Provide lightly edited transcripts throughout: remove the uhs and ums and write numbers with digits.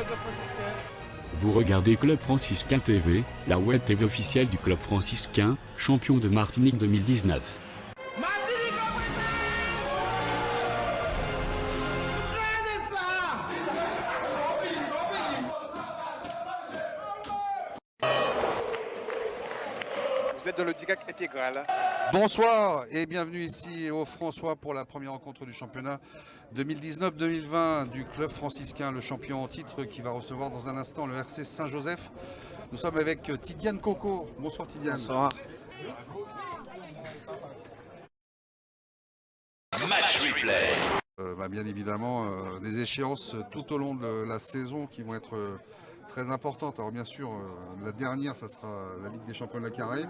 le club franciscain. Vous regardez Club Franciscain TV, la web TV officielle du Club Franciscain, champion de Martinique 2019. Vous êtes dans le DICAC intégral. Bonsoir et bienvenue ici au François pour la première rencontre du championnat 2019-2020 du club franciscain, le champion en titre qui va recevoir dans un instant le RC Saint-Joseph. Nous sommes avec Tidiane Coco. Bonsoir Tidiane. Bonsoir. Match replay. Bien évidemment, des échéances tout au long de la saison qui vont être très importantes. Alors bien sûr, la dernière, ça sera la Ligue des champions de la Caraïbe.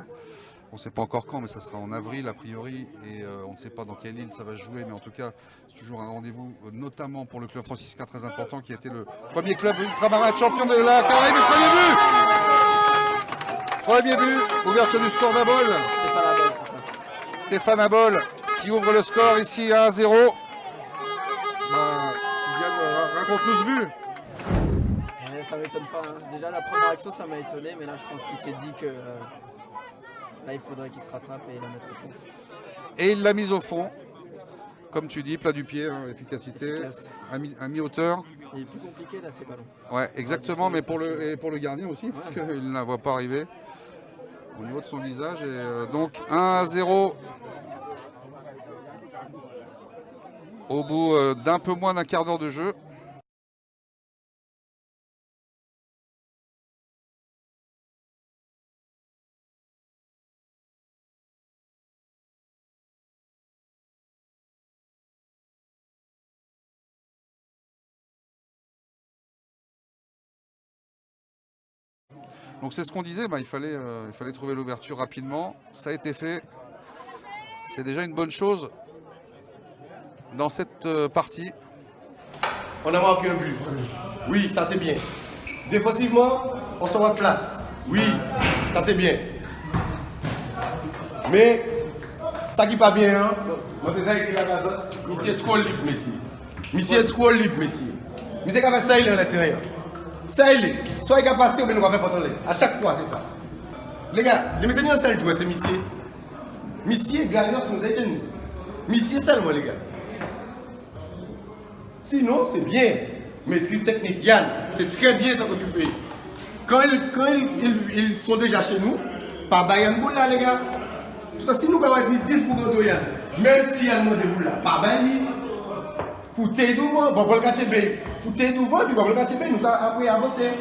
On ne sait pas encore quand, mais ça sera en avril a priori. Et on ne sait pas dans quelle île ça va se jouer. Mais en tout cas, c'est toujours un rendez-vous, notamment pour le club franciscain très important, qui a été le premier club ultramarin champion de la Caraïbe. Et premier but, ouverture du score d'Abol. Stéphane Abol qui ouvre le score ici à 1-0. Raconte-nous ce but. Ça m'étonne pas. Hein. Déjà la première action ça m'a étonné, mais là je pense qu'il s'est dit que là il faudrait qu'il se rattrape et la mettre au fond. Et il l'a mise au fond. Comme tu dis, plat du pied, hein, efficacité, à mi-hauteur. C'est plus compliqué là ces ballons. Ouais, exactement, mais pour le gardien aussi, ouais. Parce qu'il ne la voit pas arriver au niveau de son visage. Et donc 1-0 au bout d'un peu moins d'un quart d'heure de jeu. Donc c'est ce qu'on disait, il fallait trouver l'ouverture rapidement. Ça a été fait. C'est déjà une bonne chose dans cette partie. On a marqué un but. Oui, ça c'est bien. Défensivement, on se replace. Oui, ça c'est bien. Mais ça qui pas bien, hein. Moi je avec la gazette. Monsieur est trop libre, Messi. Monsieur est trop libre, Messi. Monsieur qui a fait ça, il est à l'intérieur. Ça il est. Soit il a passé ou bien il va faire photo. À chaque fois, c'est ça. Les gars, les métaniers seuls jouent, c'est Monsieur. Monsieur, gagnant, nous a été nous. Monsieur seulement, les gars. Sinon, c'est bien. Maîtrise technique, Yann, c'est très bien ça que tu fais. Quand ils sont déjà chez nous, pas Bayern Boule là, les gars. Parce que si nous avons mis 10 pour contre Yann, même si Yann nous déboule là, pas Bayern. Foutez devant, bon, le catcher foutez devant, puis bon, le catcher nous après avancer.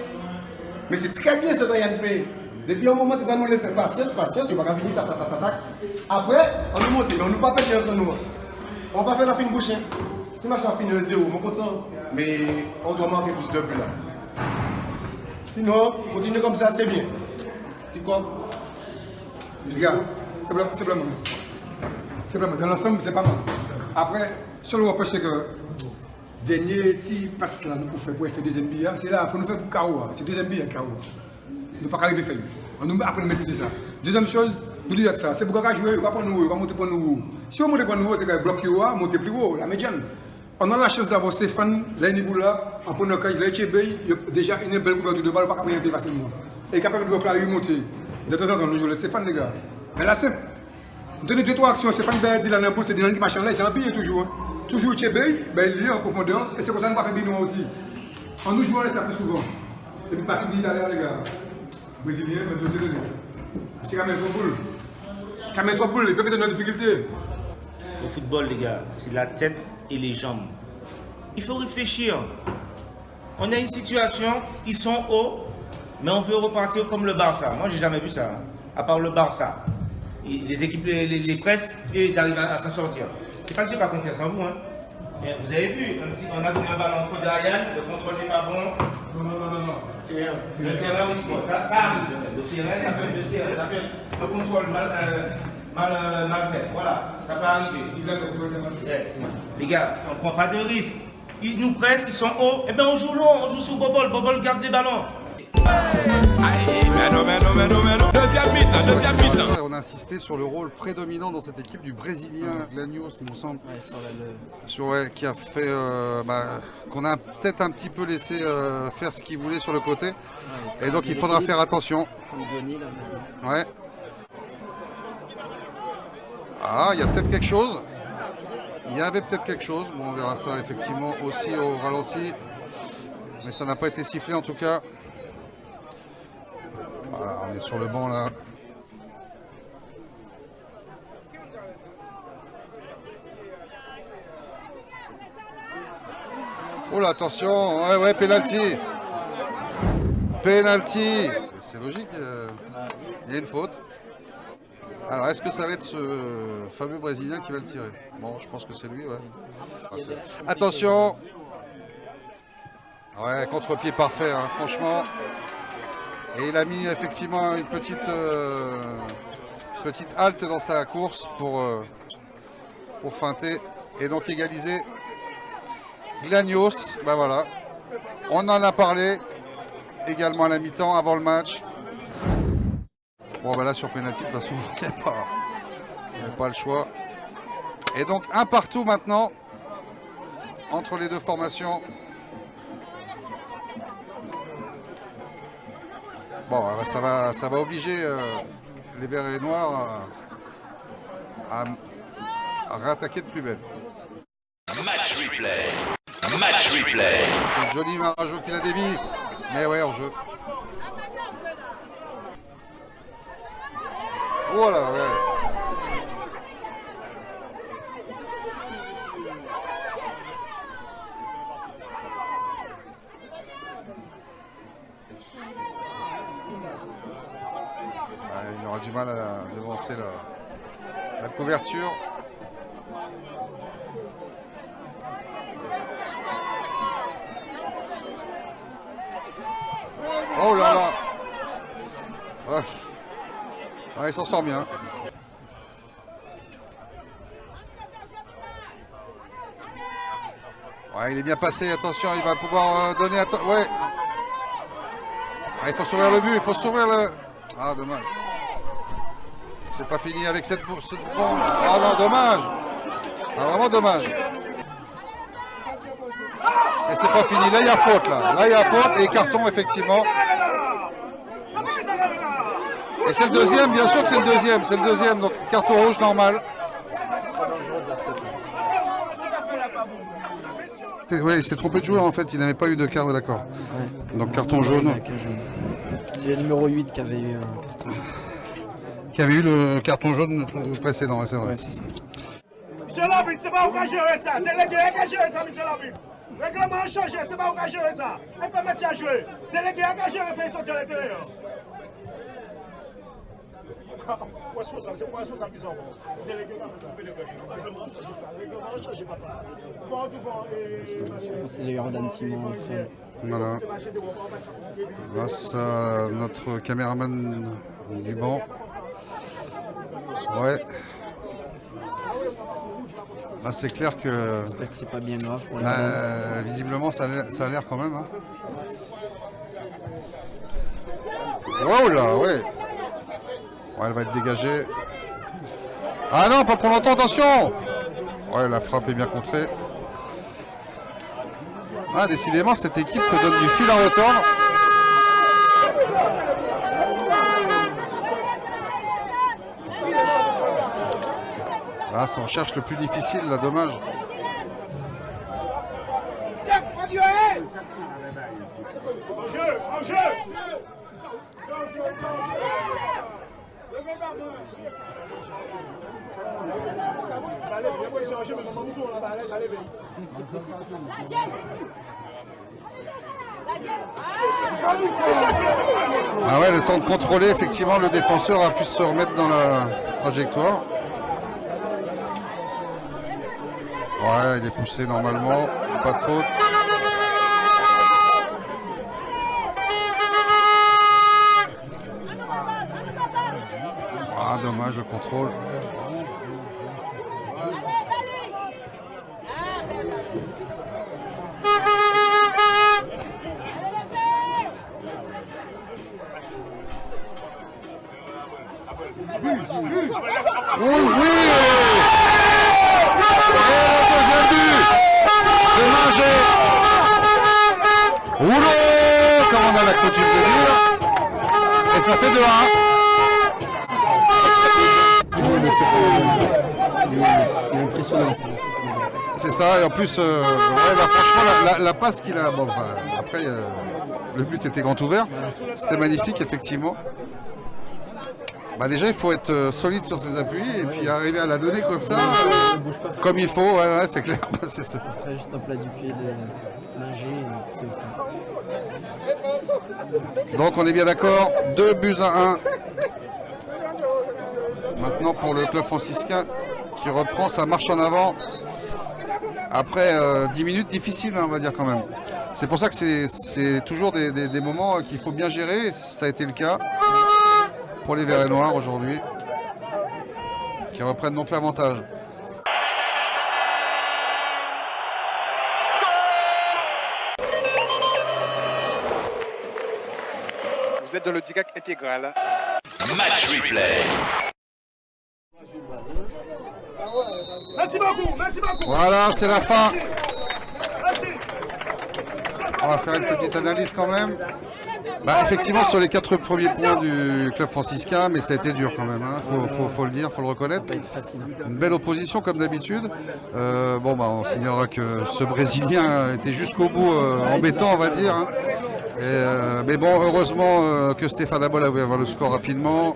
Mais c'est très bien ce que Yann fait. Depuis un moment, c'est ça nous le fait. Patience, il va venir, tac. Après, on nous monte, on ne peut pas perdre entre nous. On va faire la fine bouche. Si ma chance finit 0, mon content. Mais on doit marquer plus de buts là. Sinon, continuer comme ça, c'est bien. Tu quoi? Les gars, simplement, dans l'ensemble, c'est pas mal. Après, seul reproche, c'est que dernier petit passe là, nous pouvons faire des NBA, c'est là, il faut nous faire pour KO. C'est deux NBA KO. Nous ne pouvons pas arriver à faire. On nous apprend à maîtriser ça. Deuxième chose, nous disons ça, c'est pour qu'on jouer, on va prendre nous, on va monter pour nous. Si on monte pour nous, c'est qu'on bloque haut, monter plus haut, la médiane. On a la chance d'avoir Stéphane, Lainiboula, en prenant quand il a été déjà une belle couverture de balle, pas capable de facilement. Et capable de bloquer monter. De temps en temps, nous jouons le Stéphane, les gars. Mais là, c'est. Donner 2-3 actions, Stéphane dit la n'importe, c'est des gens qui marchent là, c'est un pire toujours. Toujours Tchébé, il est en profondeur, et c'est comme ça que nous ne pouvons pas faire aussi. On nous joue ça plus souvent. Et puis, Patrick d'Italie, les gars. Brésilien, mais d'autres données. C'est quand même trop boule. Quand même trop boule, il peut être dans une difficulté. Au football, les gars, c'est la tête et les jambes. Il faut réfléchir. On a une situation, ils sont hauts, mais on veut repartir comme le Barça. Moi, j'ai jamais vu ça, hein, à part le Barça. Les équipes, les presses, ils arrivent à s'en sortir. C'est pas que j'ai pas confiance en vous. Hein. Mais vous avez vu, on a donné un ballon entre derrière, le contrôle n'est pas bon. Non. Le terrain aussi, bon, ça arrive. Le terrain, ça peut être le contrôle mal fait. Voilà, ça peut arriver. Les gars, on ne prend pas de risque. Ils nous pressent, ils sont hauts. Eh bien, on joue long, on joue sous Bobol. Bobol garde des ballons. Deuxième mi-temps. On a insisté sur le rôle prédominant dans cette équipe du Brésilien Glanios, il me semble, qui a fait qu'on a peut-être un petit peu laissé faire ce qu'il voulait sur le côté. Et donc il faudra faire attention. Comme Johnny, là. Ouais. Ah, il y a peut-être quelque chose. Il y avait peut-être quelque chose. Bon, on verra ça effectivement aussi au ralenti. Mais ça n'a pas été sifflé en tout cas. Voilà, on est sur le banc là. Oh là, attention, ouais, penalty. Penalty. C'est logique, il y a une faute. Alors, est-ce que ça va être ce fameux Brésilien qui va le tirer? Bon, je pense que c'est lui, ouais. Attention. Ouais, contre-pied parfait, hein, franchement. Et il a mis effectivement une petite halte dans sa course pour feinter et donc égaliser. Glanios, ben voilà. On en a parlé également à la mi-temps, avant le match. Bon, ben là, sur pénalty, de toute façon, il n'y a pas le choix. Et donc, un partout maintenant, entre les deux formations. Bon, ça va obliger les Verts et Noirs à réattaquer de plus belle. Match replay. Match replay. C'est Johnny Marajo qui la dévie. Mais ouais, en jeu. Voilà, ouais. Il aura du mal à devancer la couverture. Oh là là. Ouais. Ouais, il s'en sort bien. Ouais, il est bien passé, attention, il va pouvoir donner... Ouais. Ah, il faut s'ouvrir le but, il faut s'ouvrir le... Ah, dommage. C'est pas fini avec cette bombe. Ah non, dommage. Ah, vraiment dommage. Et c'est pas fini, là il y a faute là. Là il y a faute et carton effectivement. Et c'est le deuxième, bien sûr que c'est le deuxième, donc carton rouge normal. Oui, il s'est trompé de joueur en fait, il n'avait pas eu de carte, d'accord. Ouais. Donc carton jaune. C'est le numéro 8 qui avait eu un carton. Qui avait eu le carton jaune précédent, c'est vrai. Ouais, c'est ça. Michel Labitte, c'est pas vous qui gérez ça. Délégué, qui gère ça, Michel Labitte. Règlement a changé, c'est pas vous qui gérez ça. Il fait mettre à jouer. Délégué, qui gère, fait sortir à l'intérieur. C'est quoi responsable qui sont délégué, règlement a changé, papa. C'est le Jordan Simon aussi. Voilà. Grâce à notre caméraman du banc. Ouais. Là, c'est clair que... J'espère que c'est pas bien grave pour visiblement, ça a l'air quand même. Hein. Wow là, ouais. Ouais, elle va être dégagée. Ah non, pas pour longtemps, attention. Ouais, la frappe est bien contrée. Ah, décidément, cette équipe donne du fil à retordre. Là, on cherche le plus difficile, là, dommage. En jeu. Ah ouais, le temps de contrôler, effectivement, le défenseur a pu se remettre dans la trajectoire. Ouais, il est poussé normalement, pas de faute. Ah, dommage le contrôle. Oula, comme on a la coutume de dire. Et ça fait 2-1. Il est impressionnant. C'est ça, et en plus, ouais, là, franchement, la passe qu'il a. Bon, enfin, après, le but était grand ouvert. C'était magnifique, effectivement. Bah déjà, il faut être solide sur ses appuis et puis arriver à la donner comme ça, comme il faut. Ouais, c'est clair. C'est ça. Après, juste un plat du pied de Linger, c'est au fond. Donc, on est bien d'accord. 2-1. Maintenant, pour le club franciscain qui reprend sa marche en avant. Après 10 minutes difficiles, hein, on va dire quand même. C'est pour ça que c'est toujours des moments qu'il faut bien gérer. Et ça a été le cas pour les Verts et Noirs aujourd'hui, qui reprennent donc l'avantage. Vous êtes dans le DIGAC intégral. Match replay. Merci beaucoup, merci beaucoup. Voilà, c'est la fin. Merci. On va faire une petite analyse quand même. Bah, effectivement, sur les 4 premiers points du club franciscain, mais ça a été dur quand même. Hein. Faut le dire, faut le reconnaître. Une belle opposition comme d'habitude. Bon, bah, on signalera que ce Brésilien était jusqu'au bout embêtant, on va dire. Hein. Mais bon, heureusement que Stéphane Abol a voulu avoir le score rapidement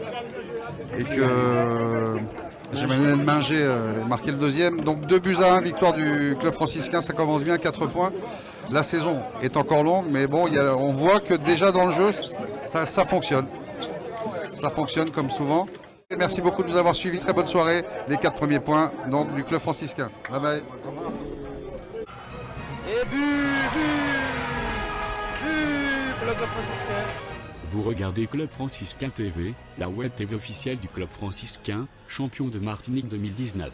et que Emmanuel Minger a marqué le deuxième. Donc 2-1, victoire du club franciscain, ça commence bien, 4 points. La saison est encore longue, mais bon, on voit que déjà dans le jeu, ça fonctionne. Ça fonctionne comme souvent. Et merci beaucoup de nous avoir suivis. Très bonne soirée. Les 4 premiers points donc, du club franciscain. Bye bye. Et but pour le club franciscain. Vous regardez Club Franciscain TV, la web TV officielle du Club Franciscain, champion de Martinique 2019.